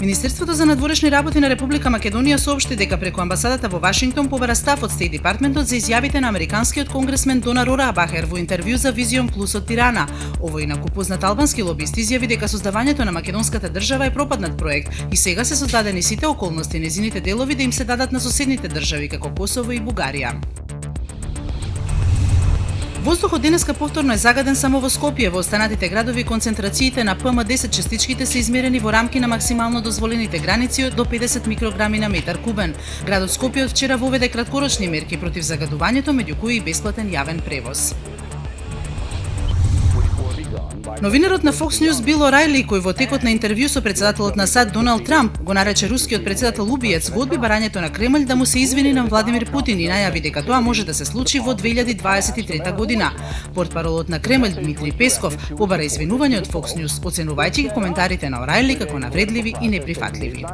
Министерството за надворешни работи на Република Македонија соопшти дека преку амбасадата во Вашингтон побара став од Стейт Департментот за изјавите на американскиот конгресмен Донар Орабахер во интервју за Визион Плюс од Тирана. Овој инаку познат албански лобист изјави дека создавањето на македонската држава е пропаднат проект и сега се создадени сите околности незините делови да им се дадат на соседните држави како Косово и Бугарија. Воздухот денеска повторно е загаден само во Скопје. Во останатите градови концентрациите на ПМ10 частичките се измерени во рамки на максимално дозволените граници до 50 микрограми на метар кубен. Градот Скопје од вчера воведе краткорочни мерки против загадувањето, меѓу кои и бесплатен јавен превоз. Новинарот на Fox News Бил Орайли, кој во текот на интервју со председателот на САД Доналд Трамп го нарече рускиот председател убиец, го одби барањето на Кремљ да му се извини на Владимир Путин и најави дека тоа може да се случи во 2023 година. Портпаролот на Кремљ Дмитрий Песков побара извинување од Fox News, оценувајќи ги коментарите на Орайли како навредливи и неприфатливи.